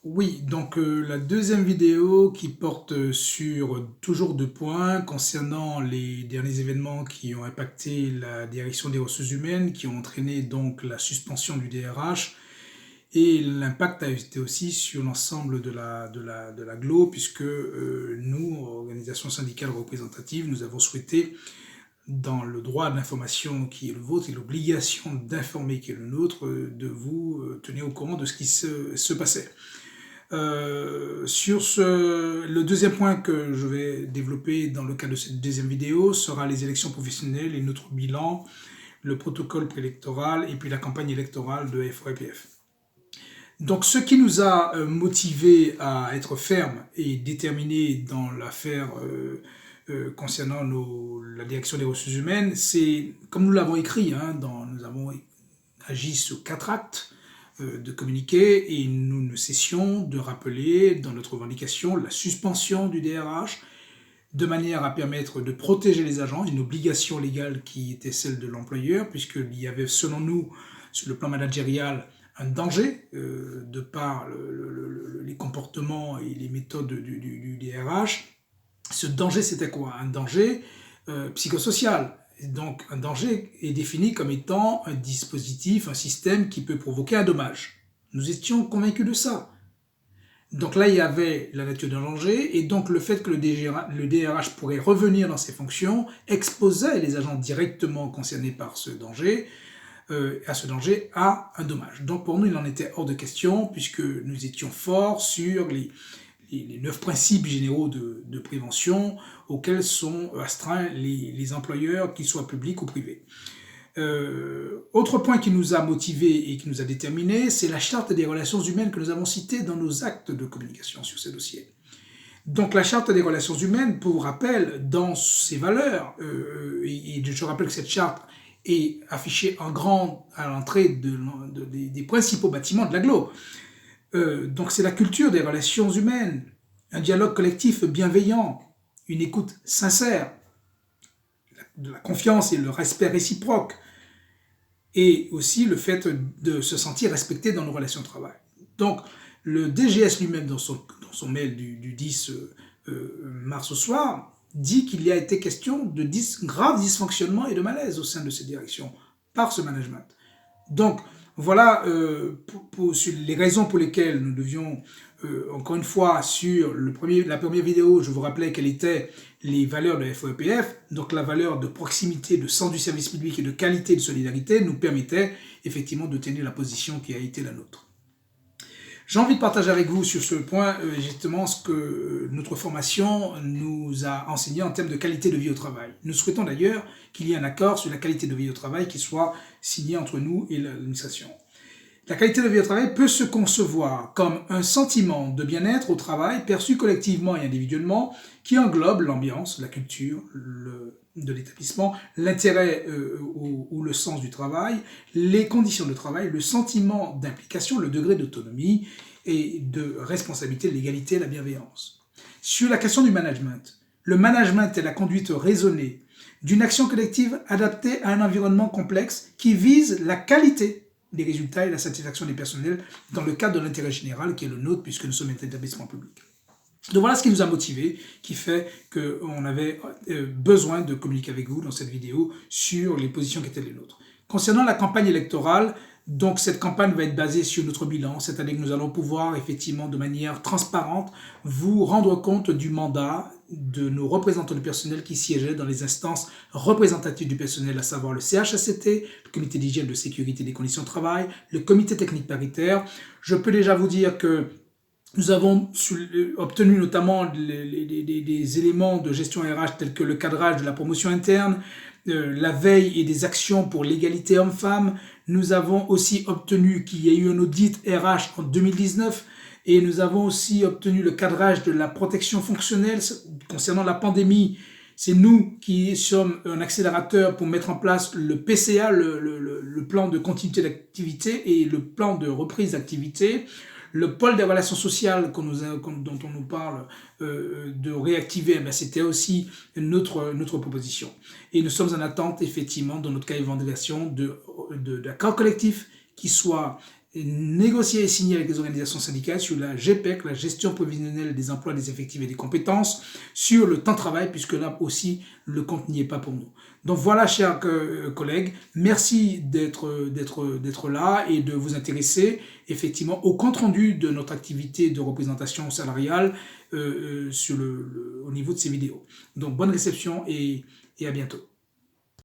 Oui, donc la deuxième vidéo qui porte sur toujours 2 points concernant les derniers événements qui ont impacté la direction des ressources humaines, qui ont entraîné donc la suspension du DRH et l'impact a été aussi sur l'ensemble de la GLO puisque nous, organisation syndicale représentative, nous avons souhaité dans le droit à l'information qui est le vôtre et l'obligation d'informer qui est le nôtre, de vous tenir au courant de ce qui se passait. Le deuxième point que je vais développer dans le cadre de cette deuxième vidéo sera les élections professionnelles et notre bilan, le protocole préélectoral et puis la campagne électorale de FORPF. Donc ce qui nous a motivé à être ferme et déterminé dans l'affaire concernant la direction des ressources humaines, c'est, comme nous l'avons écrit, nous avons agi sur 4 actes de communiquer et nous ne cessions de rappeler dans notre revendication la suspension du DRH de manière à permettre de protéger les agents, une obligation légale qui était celle de l'employeur, puisqu'il y avait selon nous, sur le plan managérial, un danger de par les comportements et les méthodes du DRH. Ce danger, c'était quoi? Un danger psychosocial. Donc, un danger est défini comme étant un dispositif, un système qui peut provoquer un dommage. Nous étions convaincus de ça. Donc là, il y avait la nature d'un danger, et donc le fait que le DRH pourrait revenir dans ses fonctions exposait les agents directement concernés par ce danger, à un dommage. Donc pour nous, il en était hors de question, puisque nous étions forts sur les 9 principes généraux de prévention auxquels sont astreints les employeurs, qu'ils soient publics ou privés. Autre point qui nous a motivés et qui nous a déterminés, c'est la charte des relations humaines que nous avons citée dans nos actes de communication sur ces dossiers. Donc la charte des relations humaines, pour rappel, dans ses valeurs, et je rappelle que cette charte est affichée en grand à l'entrée des principaux bâtiments de l'agglo. Donc c'est la culture des relations humaines, un dialogue collectif bienveillant, une écoute sincère, de la confiance et le respect réciproque, et aussi le fait de se sentir respecté dans nos relations de travail. Donc le DGS lui-même, dans son mail du 10 mars au soir, dit qu'il y a été question de graves dysfonctionnements et de malaise au sein de cette direction par ce management. Donc voilà sur les raisons pour lesquelles nous devions, encore une fois, sur la première vidéo, je vous rappelais quelles étaient les valeurs de FORPF, donc la valeur de proximité, de sens du service public et de qualité de solidarité nous permettait effectivement de tenir la position qui a été la nôtre. J'ai envie de partager avec vous sur ce point justement ce que notre formation nous a enseigné en termes de qualité de vie au travail. Nous souhaitons d'ailleurs qu'il y ait un accord sur la qualité de vie au travail qui soit signé entre nous et l'administration. La qualité de vie au travail peut se concevoir comme un sentiment de bien-être au travail perçu collectivement et individuellement qui englobe l'ambiance, la culture de l'établissement, l'intérêt ou le sens du travail, les conditions de travail, le sentiment d'implication, le degré d'autonomie et de responsabilité, l'égalité et la bienveillance. Sur la question du management, le management est la conduite raisonnée d'une action collective adaptée à un environnement complexe qui vise la qualité des résultats et la satisfaction des personnels dans le cadre de l'intérêt général qui est le nôtre puisque nous sommes un établissement public. Donc voilà ce qui nous a motivés, qui fait qu'on avait besoin de communiquer avec vous dans cette vidéo sur les positions qui étaient les nôtres. Concernant la campagne électorale, donc cette campagne va être basée sur notre bilan, c'est-à-dire que nous allons pouvoir effectivement de manière transparente vous rendre compte du mandat de nos représentants du personnel qui siégeaient dans les instances représentatives du personnel, à savoir le CHSCT, le comité d'hygiène de sécurité des conditions de travail, le comité technique paritaire. Je peux déjà vous dire que nous avons obtenu notamment des éléments de gestion RH tels que le cadrage de la promotion interne, la veille et des actions pour l'égalité homme-femme. Nous avons aussi obtenu qu'il y ait eu un audit RH en 2019 et nous avons aussi obtenu le cadrage de la protection fonctionnelle concernant la pandémie. C'est nous qui sommes un accélérateur pour mettre en place le PCA, le plan de continuité d'activité et le plan de reprise d'activité. Le pôle des relations sociales dont on nous parle de réactiver, c'était aussi notre proposition. Et nous sommes en attente, effectivement, dans notre cas d'évaluation d'accords collectifs qui soient négocier et signer avec les organisations syndicales sur la GPEC, la gestion prévisionnelle des emplois, des effectifs et des compétences, sur le temps de travail, puisque là aussi, le compte n'y est pas pour nous. Donc voilà, chers collègues, merci d'être là et de vous intéresser effectivement au compte-rendu de notre activité de représentation salariale au niveau de ces vidéos. Donc bonne réception et à bientôt.